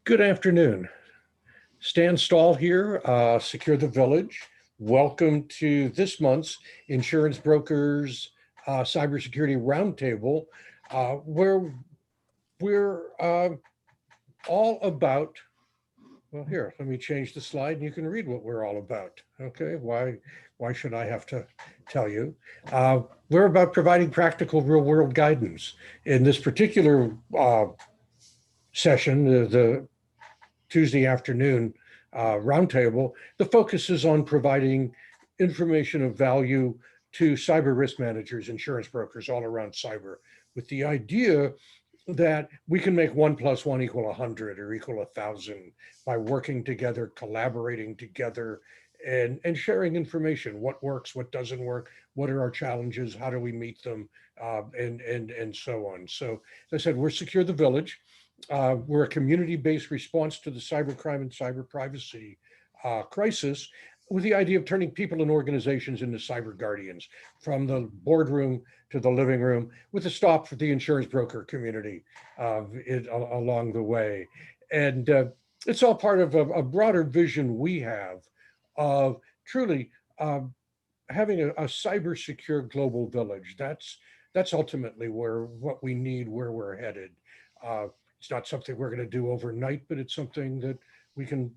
Good afternoon. Stan Stahl here, SecureTheVillage. Welcome to this month's Insurance Brokers Cybersecurity Roundtable, where we're all about, well, here, let me change the slide and you can read what we're all about. Okay, why should I have to tell you? We're about providing practical real-world guidance. In this particular session, the Tuesday afternoon roundtable, the focus is on providing information of value to cyber risk managers, insurance brokers all around cyber, with the idea that we can make 1 + 1 = 100 or equal 1,000 by working together, collaborating together, and sharing information. What works, what doesn't work, what are our challenges, how do we meet them, and so on. So as I said, we're SecureTheVillage. We're a community-based response to the cybercrime and cyber privacy crisis, with the idea of turning people and organizations into cyber guardians, from the boardroom to the living room, with a stop for the insurance broker community along the way. And it's all part of a broader vision we have of truly having a cyber secure global village. That's ultimately what we need, where we're headed. It's not something we're going to do overnight, but it's something that we can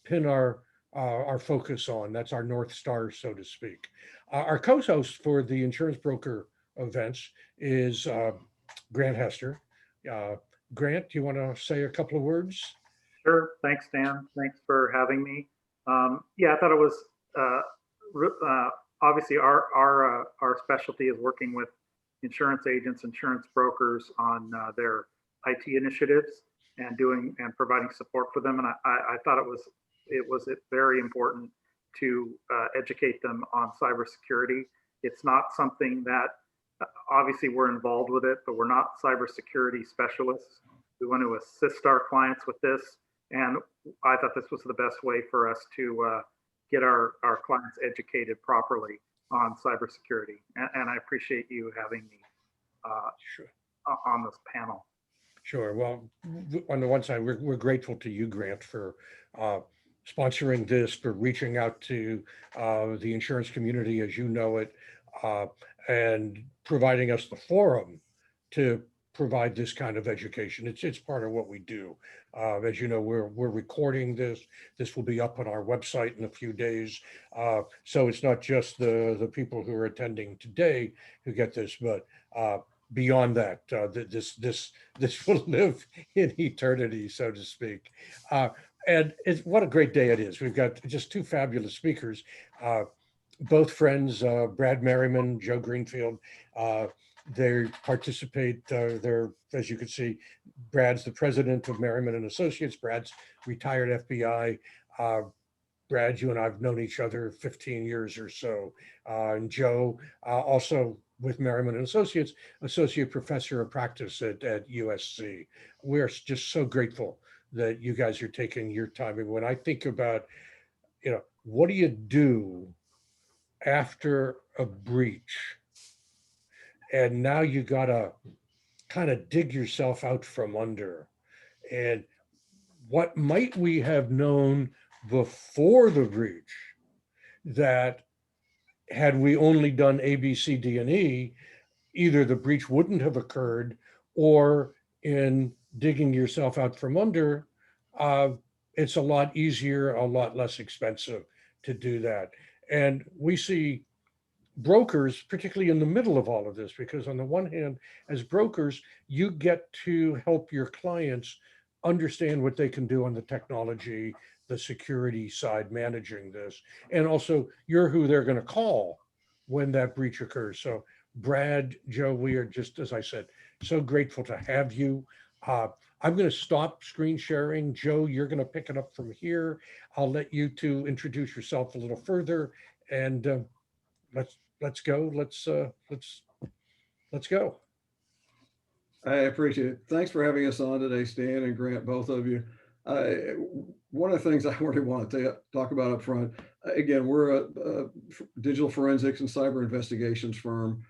pin our focus on. That's our North Star, so to speak. Our co-host for the insurance broker events is Grant Hester. Grant, do you want to say a couple of words? Sure. Thanks, Dan. Thanks for having me. Yeah, I thought it was obviously our specialty is working with insurance agents, insurance brokers on their IT initiatives and providing support for them. And I thought it was very important to educate them on cybersecurity. It's not something that obviously we're involved with it, but we're not cybersecurity specialists. We want to assist our clients with this. And I thought this was the best way for us to get our clients educated properly on cybersecurity. And I appreciate you having me Sure. on this panel. Sure. Well, on the one side, we're grateful to you, Grant, for sponsoring this, for reaching out to the insurance community as you know it, and providing us the forum to provide this kind of education. It's part of what we do. As you know, we're recording this. This will be up on our website in a few days. So it's not just the people who are attending today who get this, but beyond that, this will live in eternity, so to speak. And what a great day it is. We've got just two fabulous speakers, both friends, Brad Maryman, Joe Greenfield. They participate, as you can see, Brad's the president of Maryman and Associates. Brad's retired FBI. Brad, you and I have known each other 15 years or so. And Joe, also with Maryman and Associates, associate professor of practice at USC. We're just so grateful that you guys are taking your time. And when I think about, what do you do after a breach? And now you gotta kind of dig yourself out from under. And what might we have known before the breach, that had we only done A, B, C, D, and E, either the breach wouldn't have occurred, or in digging yourself out from under, it's a lot easier, a lot less expensive to do that. And we see brokers, particularly in the middle of all of this, because on the one hand, as brokers, you get to help your clients understand what they can do on the technology, the security side, managing this. And also, you're who they're going to call when that breach occurs. So Brad, Joe, we are just, as I said, so grateful to have you. I'm going to stop screen sharing. Joe, you're going to pick it up from here. I'll let you two introduce yourself a little further, and let's go. Let's go. I appreciate it. Thanks for having us on today, Stan and Grant, both of you. One of the things I really want to talk about up front, again, we're a digital forensics and cyber investigations firm.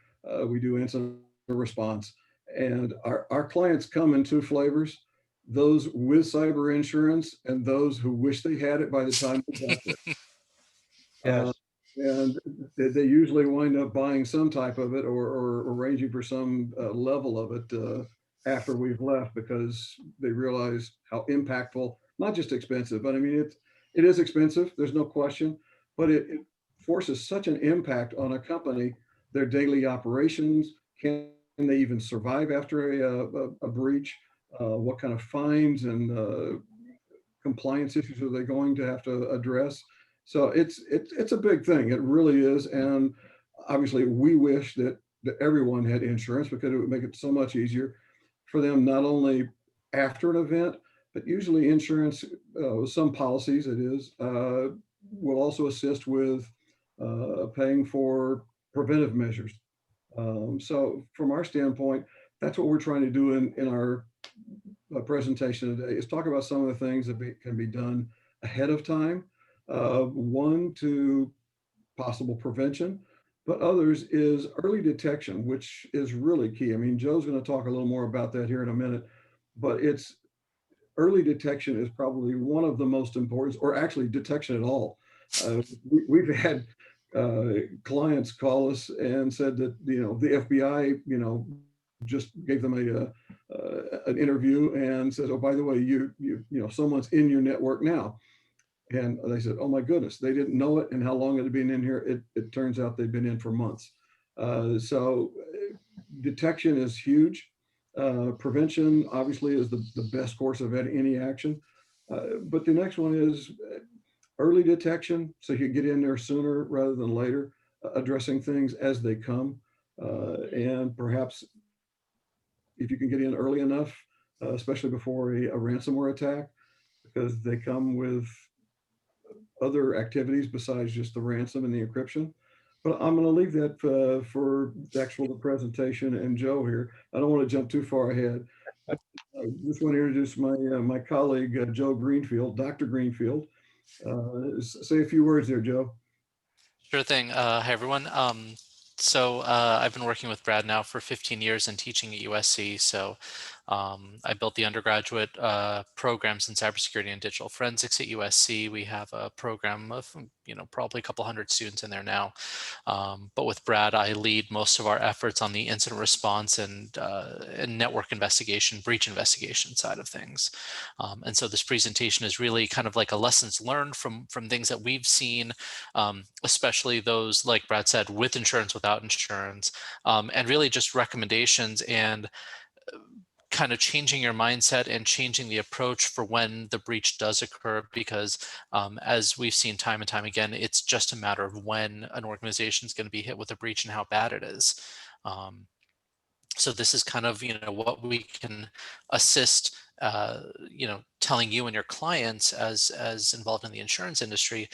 We do incident response, and our clients come in two flavors. those with cyber insurance and those who wish they had it by the time they got there. Yes. And they usually wind up buying some type of it or arranging for some level of it after we've left, because they realize how impactful, not just expensive, but I mean, it is expensive, there's no question, but it forces such an impact on a company, their daily operations. Can they even survive after a breach? What kind of fines and compliance issues are they going to have to address? So it's a big thing. It really is. And obviously we wish that everyone had insurance, because it would make it so much easier for them, not only after an event, but usually insurance, some policies it is, will also assist with paying for preventive measures. So from our standpoint, that's what we're trying to do in our presentation today, is talk about some of the things that can be done ahead of time. One, to possible prevention, but others is early detection, which is really key. I mean, Joe's going to talk a little more about that here in a minute, but it's early detection is probably one of the most important, or actually detection at all. We've had clients call us and said that, the FBI, just gave them an interview and says, oh, by the way, someone's in your network now. And they said, oh my goodness, they didn't know it and how long it had been in here. It turns out they've been in for months. So detection is huge. Prevention obviously is the best course of any action. But the next one is early detection, so you get in there sooner rather than later, addressing things as they come. And perhaps if you can get in early enough, especially before a ransomware attack, because they come with other activities besides just the ransom and the encryption. But I'm going to leave that for the actual presentation and Joe here. I don't want to jump too far ahead. I just want to introduce my colleague, Joe Greenfield, Dr. Greenfield. Say a few words there, Joe. Sure thing. Hi, everyone. So I've been working with Brad now for 15 years and teaching at USC. So I built the undergraduate programs in cybersecurity and digital forensics at USC. We have a program of, probably a couple hundred students in there now. But with Brad, I lead most of our efforts on the incident response and network investigation, breach investigation side of things. And so this presentation is really kind of like a lessons learned from things that we've seen, especially those, like Brad said, with insurance, without insurance, and really just recommendations and kind of changing your mindset and changing the approach for when the breach does occur, because as we've seen time and time again, it's just a matter of when an organization is going to be hit with a breach and how bad it is. So this is kind of, what we can assist, telling you and your clients as involved in the insurance industry,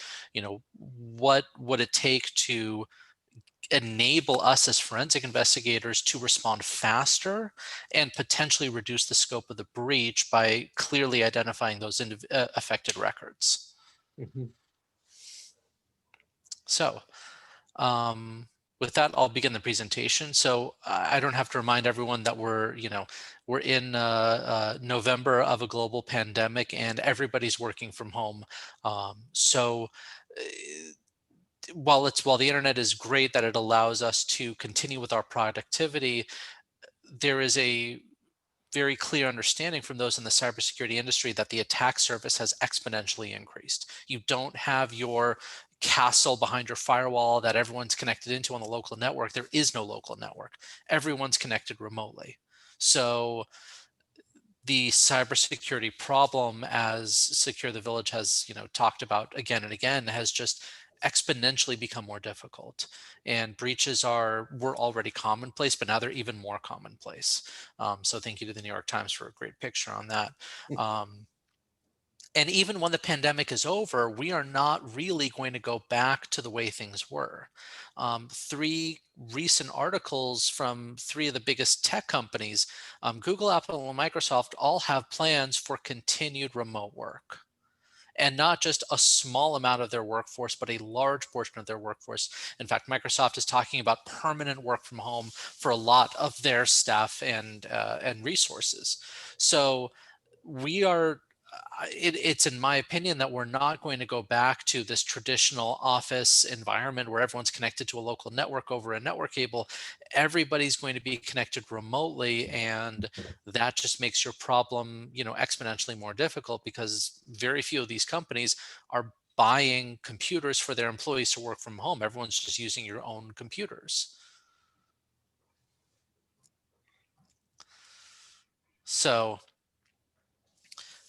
what would it take to enable us as forensic investigators to respond faster and potentially reduce the scope of the breach by clearly identifying those affected records. Mhm. So with that, I'll begin the presentation. So I don't have to remind everyone that we're in November of a global pandemic and everybody's working from home. So while the internet is great that it allows us to continue with our productivity, there is a very clear understanding from those in the cybersecurity industry that the attack surface has exponentially increased. You don't have your castle behind your firewall that everyone's connected into on the local network. There is no local network. Everyone's connected remotely. So the cybersecurity problem, as SecureTheVillage has talked about again and again, has just exponentially become more difficult, and breaches were already commonplace, but now they're even more commonplace. So thank you to the New York Times for a great picture on that. And even when the pandemic is over, we are not really going to go back to the way things were. 3 recent articles from 3 of the biggest tech companies, Google, Apple, and Microsoft, all have plans for continued remote work. And not just a small amount of their workforce, but a large portion of their workforce. In fact, Microsoft is talking about permanent work from home for a lot of their staff and resources. So we are, it's in my opinion that we're not going to go back to this traditional office environment where everyone's connected to a local network over a network cable. Everybody's going to be connected remotely, and that just makes your problem, exponentially more difficult, because very few of these companies are buying computers for their employees to work from home. Everyone's just using your own computers. So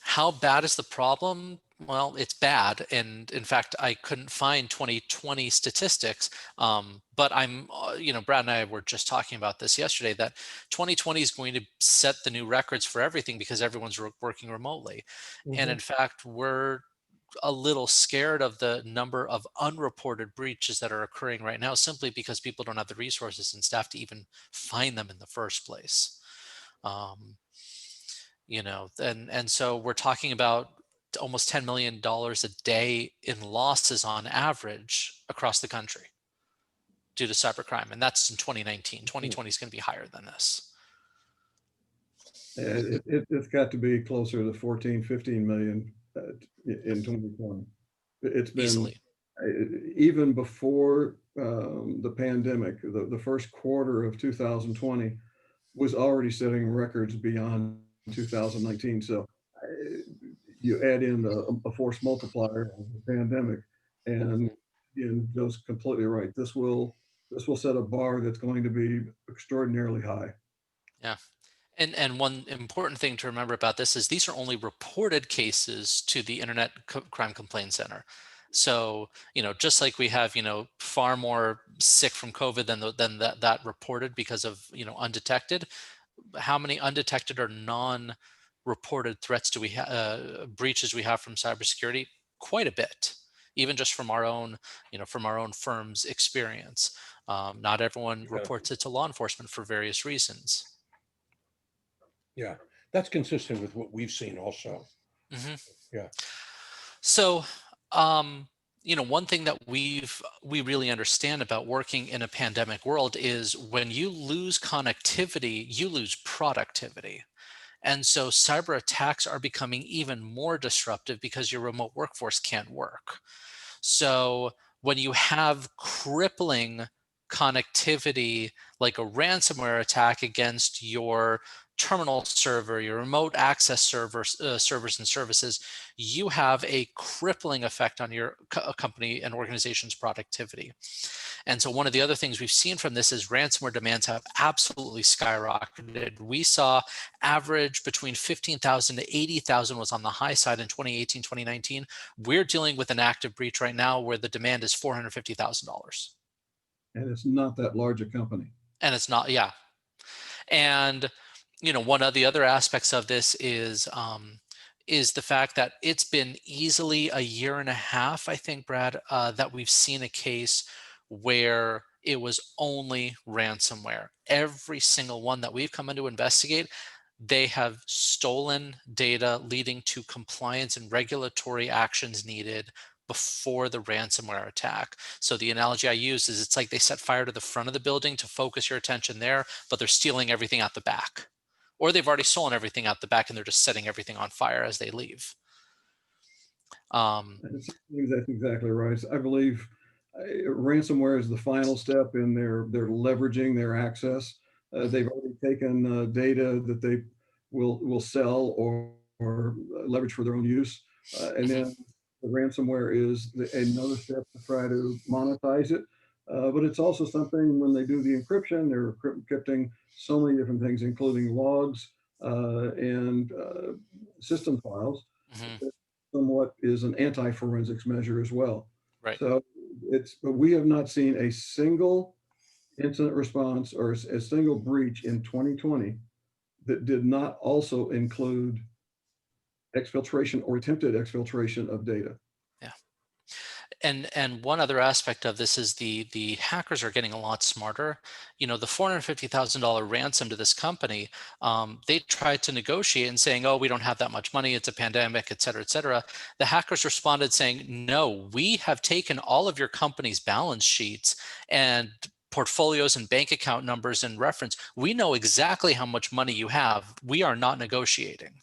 how bad is the problem? Well, it's bad. And in fact, I couldn't find 2020 statistics. But Brad and I were just talking about this yesterday, that 2020 is going to set the new records for everything because everyone's working remotely. And in fact, we're a little scared of the number of unreported breaches that are occurring right now, simply because people don't have the resources and staff to even find them in the first place. And so we're talking about almost $10 million a day in losses on average across the country due to cybercrime. And that's in 2019. 2020 is going to be higher than this. It's got to be closer to 14, 15 million in 2020. It's been Easily. Even before the pandemic, the first quarter of 2020 was already setting records beyond 2019. So you add in a force multiplier of the pandemic, and Joe's completely right. This will set a bar that's going to be extraordinarily high. Yeah. And one important thing to remember about this is these are only reported cases to the Internet Crime Complaint Center. So, just like we have, far more sick from COVID than that reported because of, undetected. How many undetected or non-reported threats do we have, breaches we have from cybersecurity? Quite a bit, even just from our own, firm's experience. Not everyone reports it to law enforcement for various reasons. Yeah, that's consistent with what we've seen also. Yeah. So, one thing that we really understand about working in a pandemic world is when you lose connectivity, you lose productivity. And so cyber attacks are becoming even more disruptive because your remote workforce can't work. So when you have crippling connectivity, like a ransomware attack against your terminal server, your remote access servers and services, you have a crippling effect on your company and organization's productivity. And so one of the other things we've seen from this is ransomware demands have absolutely skyrocketed. We saw average between 15,000 to 80,000 was on the high side in 2018, 2019. We're dealing with an active breach right now where the demand is $450,000. And it's not that large a company. And it's not, yeah. And, one of the other aspects of this is the fact that it's been easily a year and a half, I think, Brad, that we've seen a case where it was only ransomware. Every single one that we've come in to investigate, they have stolen data leading to compliance and regulatory actions needed before the ransomware attack. So the analogy I use is it's like they set fire to the front of the building to focus your attention there, but they're stealing everything out the back. Or they've already stolen everything out the back and they're just setting everything on fire as they leave. That's exactly right. I believe ransomware is the final step in their leveraging their access. They've already taken data that they will sell or leverage for their own use. And then the ransomware is another step to try to monetize it. But it's also something when they do the encryption, they're encrypting so many different things, including logs and system files. Somewhat is an anti-forensics measure as well. Right. So but we have not seen a single incident response or a single breach in 2020 that did not also include exfiltration or attempted exfiltration of data. Yeah. And one other aspect of this is the hackers are getting a lot smarter. The $450,000 ransom to this company, they tried to negotiate and saying, oh, we don't have that much money, it's a pandemic, et cetera, et cetera. The hackers responded saying, no, we have taken all of your company's balance sheets and portfolios and bank account numbers and reference. We know exactly how much money you have. We are not negotiating.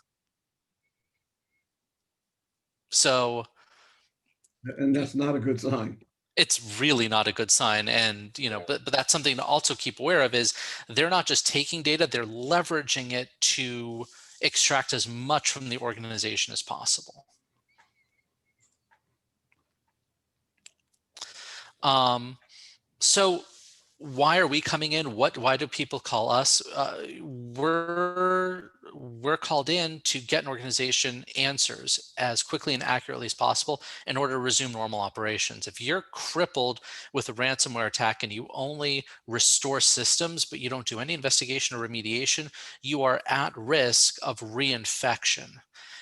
So And that's not a good sign. it's really not a good sign. And, but that's something to also keep aware of is they're not just taking data, they're leveraging it to extract as much from the organization as possible. So why are we coming in? Why do people call us? We're called in to get an organization answers as quickly and accurately as possible in order to resume normal operations. If you're crippled with a ransomware attack and you only restore systems, but you don't do any investigation or remediation, you are at risk of reinfection.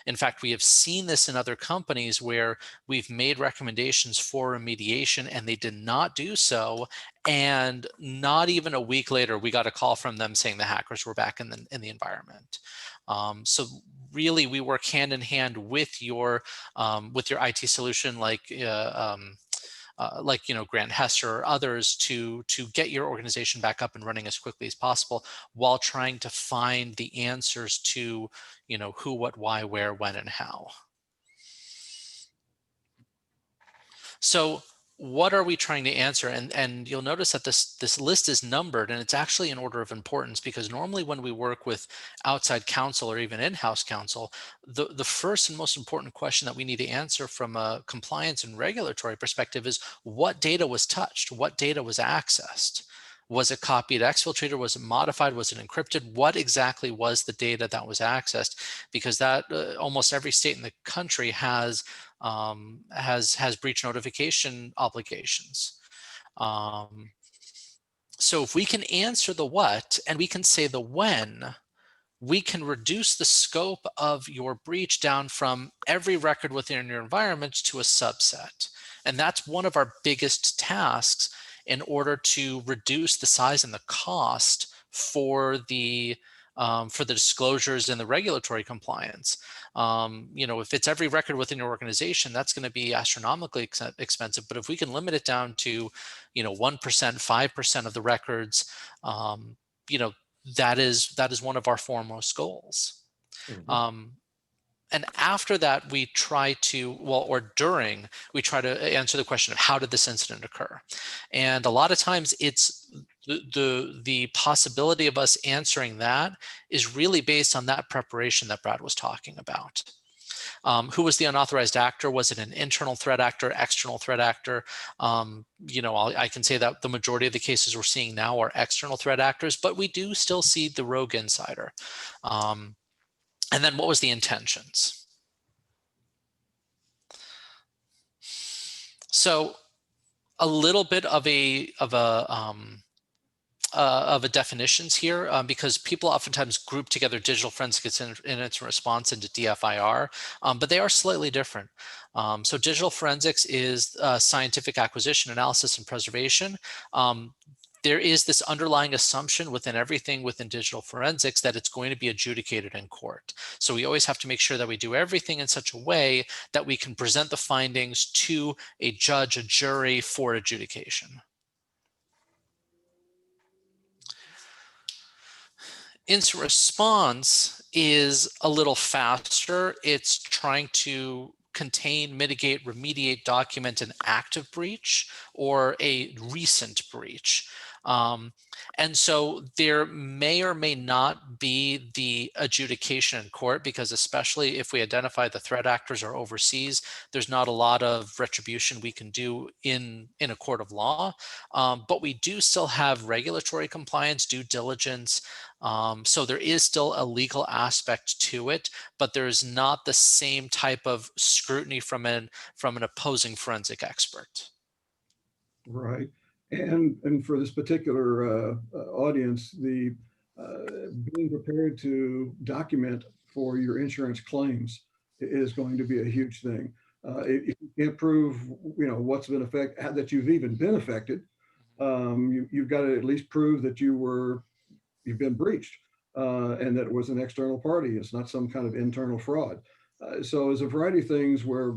In fact, we have seen this in other companies where we've made recommendations for remediation and they did not do so, and not even a week later, we got a call from them saying the hackers were back in the environment. So really, we work hand in hand with your IT solution, like Grant Hester or others, to get your organization back up and running as quickly as possible, while trying to find the answers to who, what, why, where, when, and how. So what are we trying to answer? And you'll notice that this list is numbered, and it's actually in order of importance, because normally when we work with outside counsel or even in-house counsel, the first and most important question that we need to answer from a compliance and regulatory perspective is what data was touched, what data was accessed. Was it copied Exfiltrator? Was it modified? Was it encrypted? What exactly was the data that was accessed? Because that almost every state in the country has breach notification obligations. So if we can answer the what and we can say the when, we can reduce the scope of your breach down from every record within your environment to a subset. And that's one of our biggest tasks in order to reduce the size and the cost for the disclosures and the regulatory compliance. If it's every record within your organization, that's going to be astronomically expensive. But if we can limit it down to, 1%, 5% of the records, that is one of our foremost goals. Mhm. And after that, we try to, we try to answer the question of how did this incident occur? And a lot of times it's the possibility of us answering that is really based on that preparation that Brad was talking about. Who was the unauthorized actor? Was it an internal threat actor, external threat actor? I can say that the majority of the cases we're seeing now are external threat actors, but we do still see the rogue insider. And then what was the intentions? So a little bit of a definitions here, because people oftentimes group together digital forensics in its response into DFIR, but they are slightly different. So digital forensics is scientific acquisition, analysis, and preservation. There is this underlying assumption within everything within digital forensics that it's going to be adjudicated in court. So we always have to make sure that we do everything in such a way that we can present the findings to a judge, a jury, for adjudication. Incident response is a little faster. It's trying to contain, mitigate, remediate, document an active breach or a recent breach. And so there may or may not be the adjudication in court, because especially if we identify the threat actors are overseas, there's not a lot of retribution we can do in a court of law. But we do still have regulatory compliance, due diligence. So there is still a legal aspect to it, but there is not the same type of scrutiny from an opposing forensic expert. Right. And for this particular audience, the being prepared to document for your insurance claims is going to be a huge thing. If you can't prove, what's been affected, that you've even been affected, you've got to at least prove that you've been breached, and that it was an external party. It's not some kind of internal fraud. So there's a variety of things where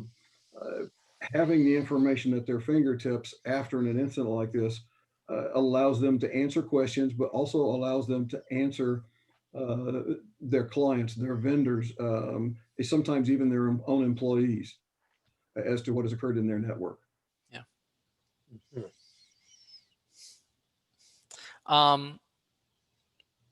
having the information at their fingertips after an incident like this allows them to answer questions, but also allows them to answer their clients, their vendors, sometimes even their own employees. as to what has occurred in their network. Yeah. Mhm.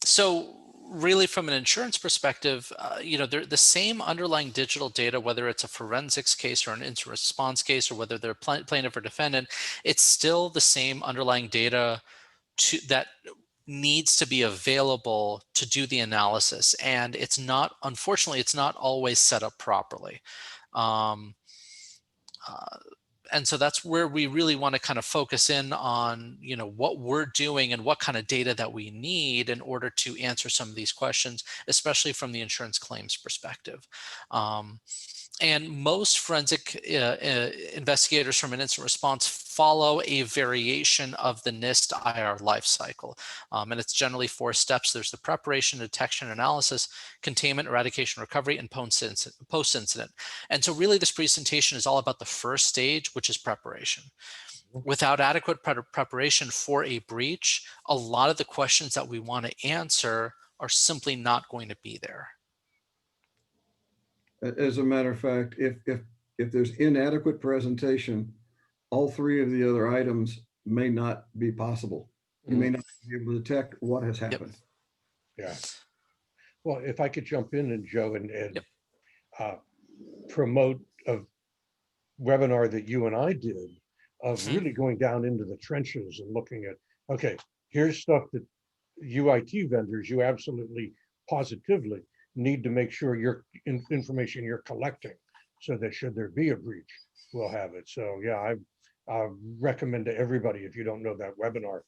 So really from an insurance perspective, they're the same underlying digital data, whether it's a forensics case or an incident response case, or whether they're plaintiff or defendant, it's still the same underlying data that needs to be available to do the analysis. And it's not, unfortunately, it's not always set up properly. Um, uh, and so that's where we really want to kind of focus in on, what we're doing and what kind of data that we need in order to answer some of these questions, especially from the insurance claims perspective. And most forensic investigators from an incident response follow a variation of the Nist IR lifecycle. And it's generally 4 steps. There's the preparation, detection, analysis, containment, eradication, recovery, and post-incident. And so really this presentation is all about the first stage, which is preparation. Without adequate preparation for a breach, a lot of the questions that we want to answer are simply not going to be there. As a matter of fact, if there's inadequate presentation, all 3 of the other items may not be possible. You may not be able to detect what has happened. Yeah. Well, if I could jump in, and Joe, and promote a webinar that you and I did of really going down into the trenches and looking at, okay, here's stuff that you IT vendors, you absolutely positively need to make sure your information you're collecting, so that should there be a breach, we'll have it. So yeah, I recommend to everybody, if you don't know that webinar,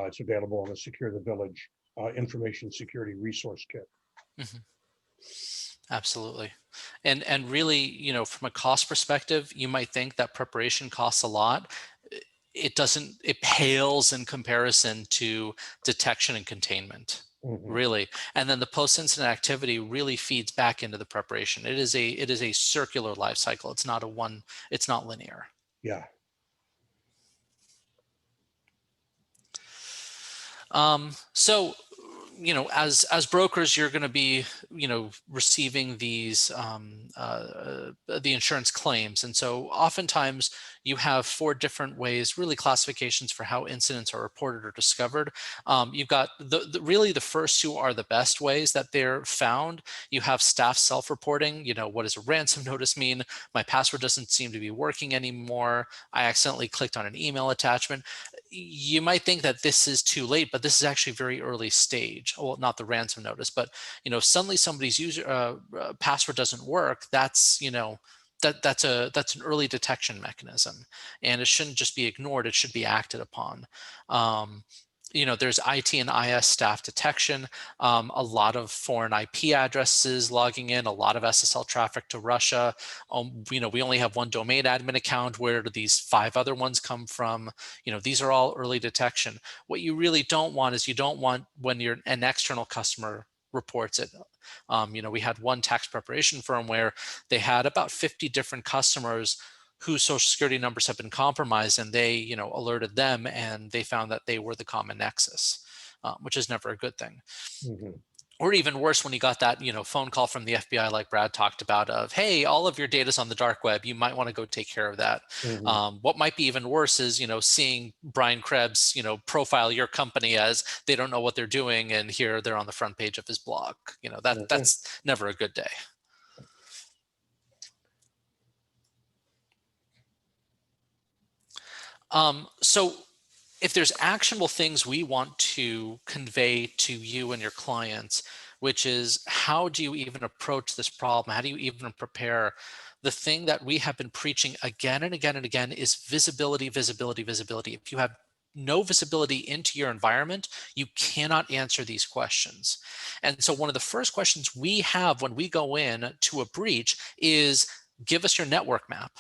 it's available on the Secure the Village information security resource kit. Mm-hmm. Absolutely. And really, from a cost perspective, you might think that preparation costs a lot. It doesn't, it pales in comparison to detection and containment, really. And then the post-incident activity really feeds back into the preparation. It is a circular life cycle. It's not it's not linear. Yeah. So, as brokers, you're going to be, receiving these, the insurance claims. And so oftentimes you have 4 different ways, really classifications for how incidents are reported or discovered. You've got really the first 2 are the best ways that they're found. You have staff self-reporting. What does a ransom notice mean? My password doesn't seem to be working anymore. I accidentally clicked on an email attachment. You might think that this is too late, but this is actually very early stage. Well, not the ransom notice, but suddenly somebody's user password doesn't work. That's that's an early detection mechanism, and it shouldn't just be ignored. It should be acted upon. There's IT and IS staff detection, a lot of foreign IP addresses logging in, a lot of SSL traffic to Russia. We only have 1 domain admin account. Where do these 5 other ones come from? These are all early detection. What you really don't want is, you don't want when you're an external customer reports it. We had one tax preparation firm where they had about 50 different customers whose social security numbers have been compromised, and they, alerted them, and they found that they were the common nexus, which is never a good thing. Or even worse, when you got that, phone call from the FBI, like Brad talked about, of, hey, all of your data's on the dark web. You might want to go take care of that. What might be even worse is, seeing Brian Krebs, profile your company as they don't know what they're doing, and here they're on the front page of his blog. That's never a good day. So if there's actionable things we want to convey to you and your clients, which is, how do you even approach this problem? How do you even prepare? The thing that we have been preaching again and again and again is visibility, visibility, visibility. If you have no visibility into your environment, you cannot answer these questions. And so one of the first questions we have when we go in to a breach is, give us your network map.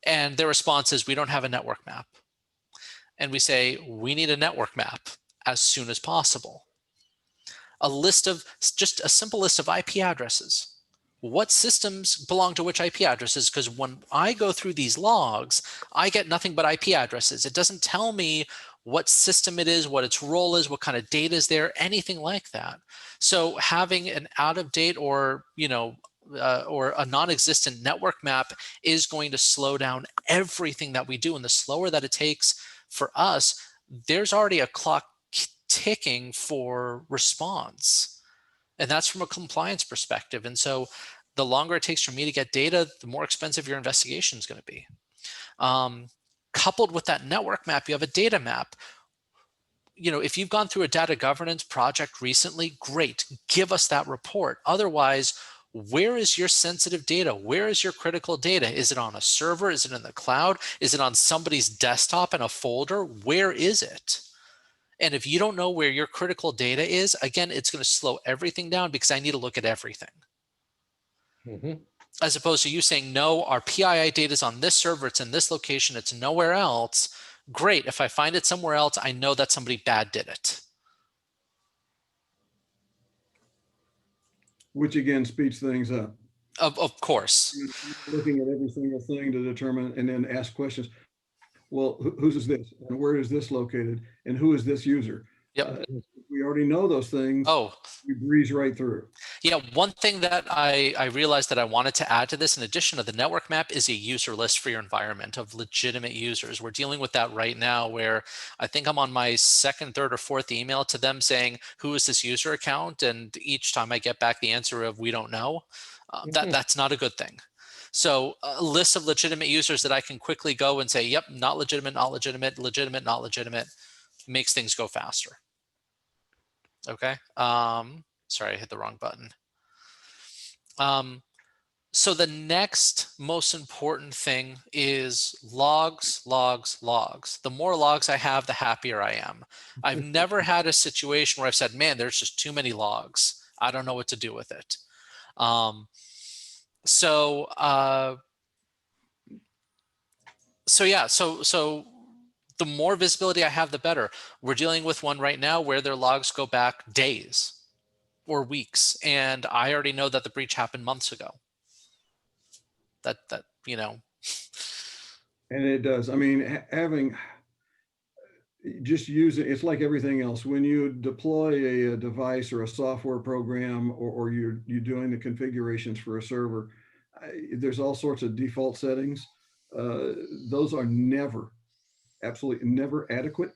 And their response is, we don't have a network map. And we say, we need a network map as soon as possible. Just a simple list of IP addresses. What systems belong to which IP addresses? Because when I go through these logs, I get nothing but IP addresses. It doesn't tell me what system it is, what its role is, what kind of data is there, anything like that. So having an out of date or, or a non-existent network map is going to slow down everything that we do. And the slower that it takes for us, there's already a clock ticking for response. And that's from a compliance perspective. And so the longer it takes for me to get data, the more expensive your investigation is going to be. Coupled with that network map, you have a data map. If you've gone through a data governance project recently, great, give us that report. Otherwise, where is your sensitive data? Where is your critical data? Is it on a server? Is it in the cloud? Is it on somebody's desktop in a folder? Where is it? And if you don't know where your critical data is, again, it's going to slow everything down because I need to look at everything. As opposed to you saying, no, our PII data is on this server, it's in this location, it's nowhere else. Great, if I find it somewhere else, I know that somebody bad did it. Which again speeds things up. Of course. Looking at every single thing to determine and then ask questions. Well, whose is this? And where is this located? And who is this user? Yep. We already know those things. Oh, we breeze right through. Yeah, one thing that I realized that I wanted to add to this, in addition to the network map, is a user list for your environment of legitimate users. We're dealing with that right now, where I think I'm on my second, third, or fourth email to them saying, who is this user account? And each time I get back the answer of, we don't know. That's not a good thing. So a list of legitimate users that I can quickly go and say, yep, not legitimate, not legitimate, legitimate, not legitimate, makes things go faster. Okay. Sorry, I hit the wrong button. So the next most important thing is logs, logs, logs. The more logs I have, the happier I am. I've never had a situation where I've said, man, there's just too many logs. I don't know what to do with it. So the more visibility I have, the better. We're dealing with one right now where their logs go back days or weeks, and I already know that the breach happened months ago. That And it does. I mean, having just using, it's like everything else. When you deploy a device or a software program, or you're doing the configurations for a server, there's all sorts of default settings. Those are never, absolutely never adequate.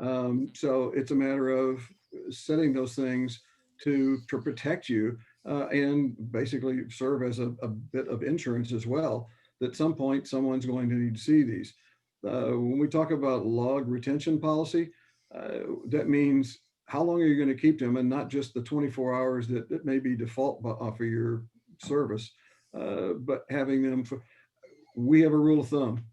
So it's a matter of setting those things to protect you and basically serve as a bit of insurance as well. That at some point someone's going to need to see these. When we talk about log retention policy, that means how long are you going to keep them, and not just the 24 hours that may be default off of your service, but having them for, we have a rule of thumb.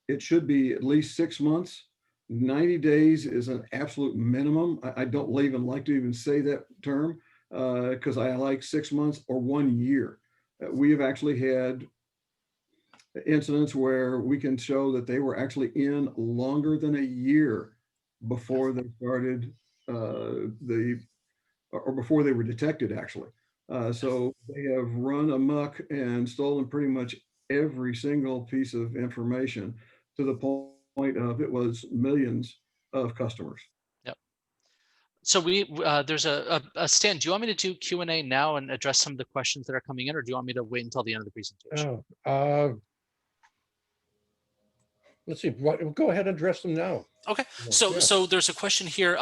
It should be at least 6 months. 90 days is an absolute minimum. I don't even like to even say that term because I like 6 months or 1 year. We have actually had incidents where we can show that they were actually in longer than a year before they started or before they were detected, actually. So they have run amok and stolen pretty much every single piece of information to the point of it was millions of customers. Yep. So there's a Stan, do you want me to do Q&A now and address some of the questions that are coming in, or do you want me to wait until the end of the presentation? Let's see, go ahead and address them now. Okay, so there's a question here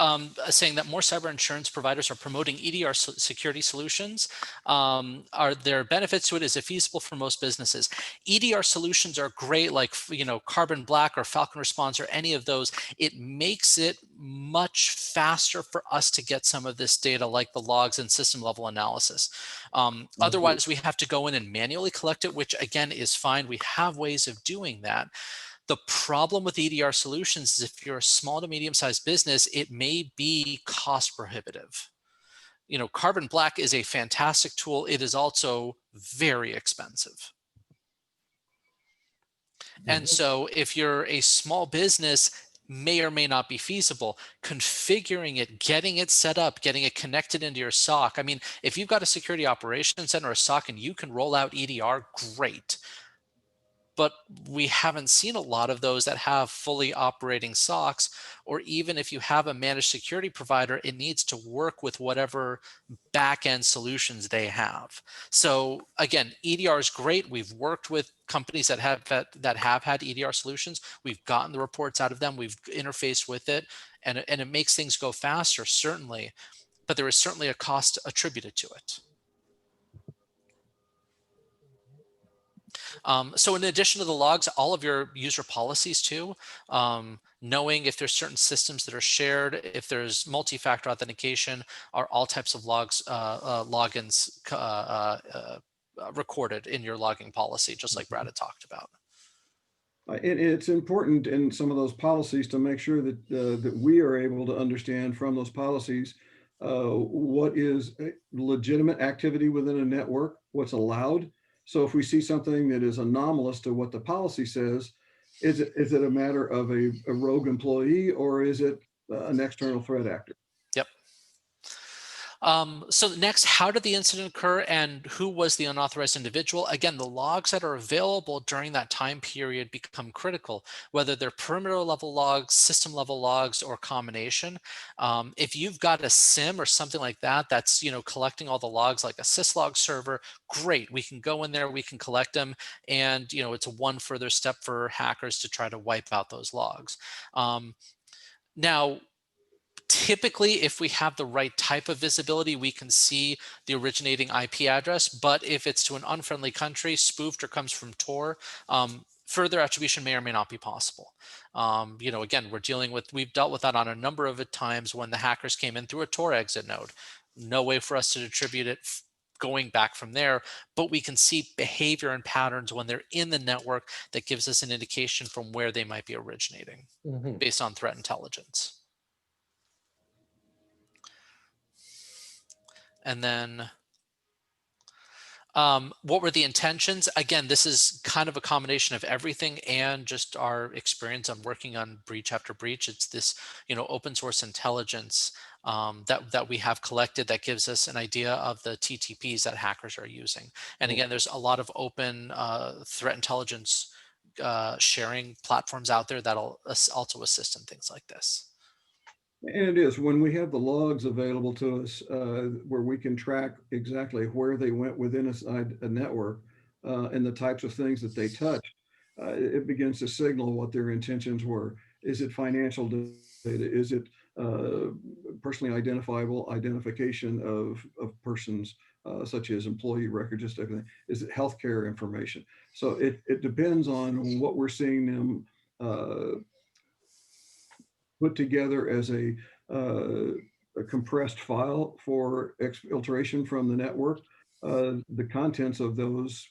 saying that more cyber insurance providers are promoting EDR security solutions. Are there benefits to it? Is it feasible for most businesses? EDR solutions are great, like Carbon Black or Falcon Response or any of those. It makes it much faster for us to get some of this data, like the logs and system level analysis. Otherwise, we have to go in and manually collect it, which again is fine. We have ways of doing that. The problem with EDR solutions is if you're a small to medium-sized business, it may be cost prohibitive. Carbon Black is a fantastic tool. It is also very expensive. And so if you're a small business, may or may not be feasible. Configuring it, getting it set up, getting it connected into your SOC. I mean, if you've got a security operations center or a SOC and you can roll out EDR, great. but we haven't seen a lot of those that have fully operating SOCs, or even if you have a managed security provider, it needs to work with whatever back-end solutions they have. So again, EDR is great. We've worked with companies that have had EDR solutions. We've gotten the reports out of them. We've interfaced with it, and it makes things go faster, certainly, but there is certainly a cost attributed to it. So in addition to the logs, all of your user policies too, knowing if there's certain systems that are shared, if there's multi-factor authentication, are all types of logs, logins recorded in your logging policy, just like Brad had talked about. It's important in some of those policies to make sure that that we are able to understand from those policies what is a legitimate activity within a network, what's allowed. So if we see something that is anomalous to what the policy says, is it a matter of a rogue employee, or is it an external threat actor? Yep. So next, how did the incident occur and who was the unauthorized individual? Again, the logs that are available during that time period become critical, whether they're perimeter level logs, system level logs, or combination. If you've got a SIM or something like that, that's collecting all the logs like a syslog server, great. We can go in there, we can collect them, and it's a one further step for hackers to try to wipe out those logs. Now, typically, if we have the right type of visibility, we can see the originating IP address. But if it's to an unfriendly country, spoofed, or comes from Tor, further attribution may or may not be possible. Again, we've dealt with that on a number of times when the hackers came in through a Tor exit node. No way for us to attribute it going back from there, but we can see behavior and patterns when they're in the network that gives us an indication from where they might be originating based on threat intelligence. And then what were the intentions? Again, this is kind of a combination of everything and just our experience on working on breach after breach. It's this, open source intelligence that we have collected that gives us an idea of the TTPs that hackers are using. And again, there's a lot of open threat intelligence sharing platforms out there that'll also assist in things like this. And it is when we have the logs available to us where we can track exactly where they went within a network and the types of things that they touched, it begins to signal what their intentions were. Is it financial data? Is it personally identifiable identification of persons such as employee records, just everything? Is it healthcare information? So it depends on what we're seeing them put together as a compressed file for exfiltration from the network. The contents of those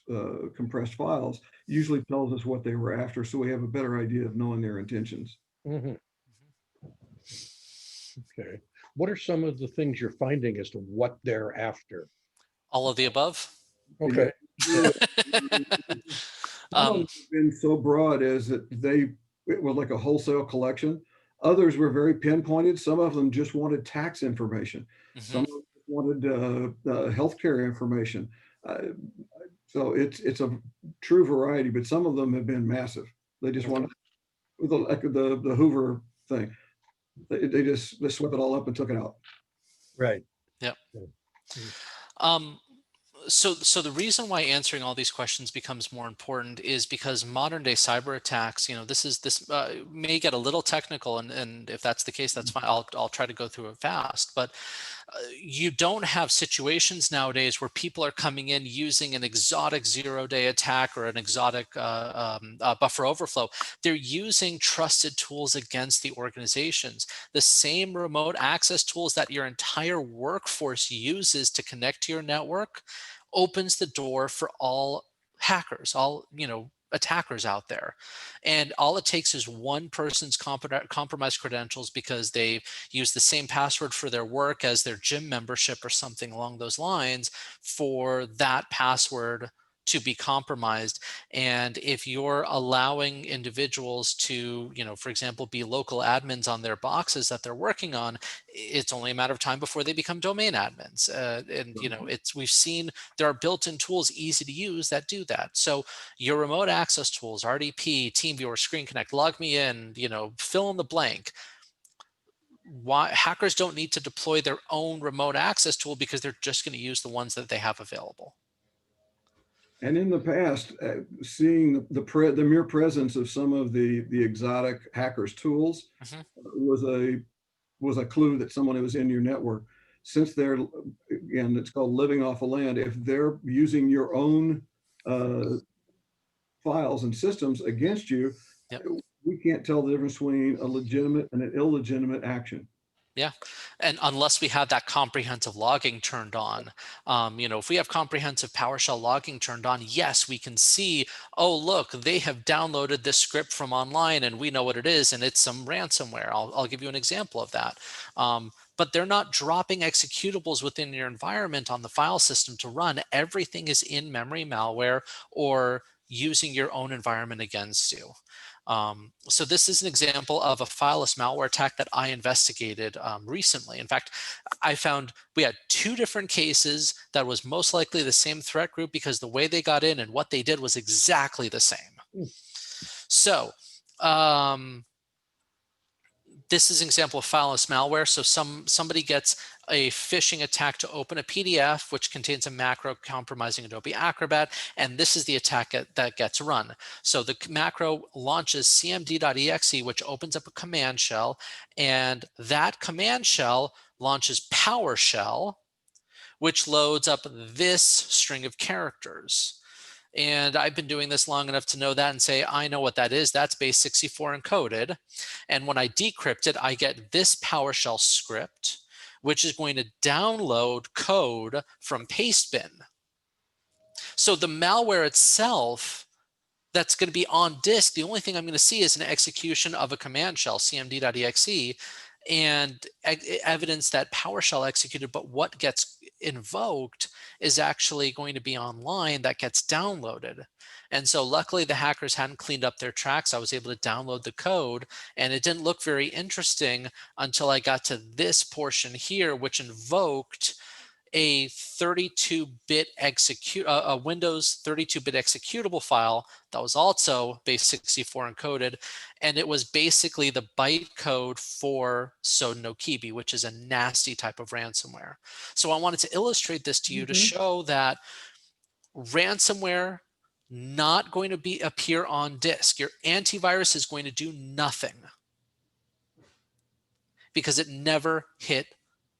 compressed files usually tells us what they were after, so we have a better idea of knowing their intentions. Okay. What are some of the things you're finding as to what they're after? All of the above. Okay. Some have been so broad as that it was like a wholesale collection. Others were very pinpointed. Some of them just wanted tax information. Some of them wanted healthcare information. So it's a true variety, but some of them have been massive. They just wanted like the Hoover thing. They swept it all up and took it out. Right. Yep. So the reason why answering all these questions becomes more important is because modern day cyber attacks, this may get a little technical, and if that's the case, that's fine. I'll try to go through it fast, but you don't have situations nowadays where people are coming in using an exotic 0-day attack or an exotic buffer overflow. They're using trusted tools against the organizations. The same remote access tools that your entire workforce uses to connect to your network opens the door for all hackers, all attackers out there. And all it takes is one person's compromised credentials because they use the same password for their work as their gym membership or something along those lines, for that password to be compromised. And if you're allowing individuals to, for example, be local admins on their boxes that they're working on, it's only a matter of time before they become domain admins. We've seen there are built-in tools easy to use that do that. So your remote access tools, RDP, TeamViewer, Screen Connect, log me in, fill in the blank. Why hackers don't need to deploy their own remote access tool because they're just going to use the ones that they have available. And in the past, seeing the mere presence of some of the exotic hackers tools was a clue that someone was in your network. Since they're, again, it's called living off of land. If they're using your own files and systems against you, Yep. we can't tell the difference between a legitimate and an illegitimate action. Yeah. And unless we have that comprehensive logging turned on, if we have comprehensive PowerShell logging turned on, yes, we can see, oh, look, they have downloaded this script from online and we know what it is, and it's some ransomware. I'll give you an example of that. But they're not dropping executables within your environment on the file system to run. Everything is in-memory malware or using your own environment against you. So this is an example of a Finalist malware attack that I investigated recently. In fact, I found we had 2 different cases that was most likely the same threat group because the way they got in and what they did was exactly the same. So this is an example of Finalist malware. So somebody gets a phishing attack to open a PDF, which contains a macro compromising Adobe Acrobat, and this is the attack that gets run. So the macro launches cmd.exe, which opens up a command shell, and that command shell launches PowerShell, which loads up this string of characters. And I've been doing this long enough to know that and say, I know what that is. That's base 64 encoded. And when I decrypt it, I get this PowerShell script, which is going to download code from Pastebin. So the malware itself that's going to be on disk, the only thing I'm going to see is an execution of a command shell, cmd.exe, and evidence that PowerShell executed, but what gets invoked is actually going to be online that gets downloaded. And so luckily the hackers hadn't cleaned up their tracks. I was able to download the code, and it didn't look very interesting until I got to this portion here, which invoked a 32-bit a Windows 32-bit executable file that was also base 64 encoded, and it was basically the bytecode for Sodinokibi, which is a nasty type of ransomware. So I wanted to illustrate this to you to show that ransomware not going to appear on disk. Your antivirus is going to do nothing because it never hit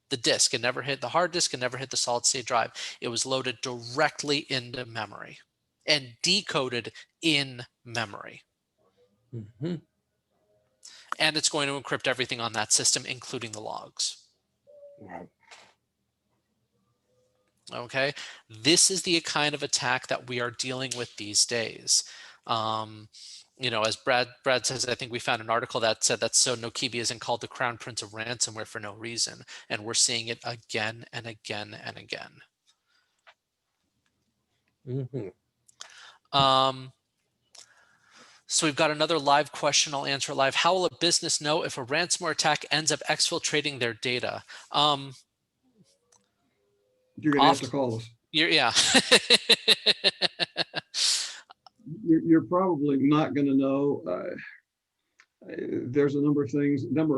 the disk. It never hit the hard disk. It never hit the solid state drive. It was loaded directly into memory and decoded in memory. And it's going to encrypt everything on that system, including the logs. Wow. Okay, this is the kind of attack that we are dealing with these days. As Brad says, I think we found an article that said that Sodinokibi isn't called the crown prince of ransomware for no reason, and we're seeing it again and again and again. So we've got another live question. I'll answer live. How will a business know if a ransomware attack ends up exfiltrating their data? You're going to have to call us. Yeah. You're probably not going to know. There's a number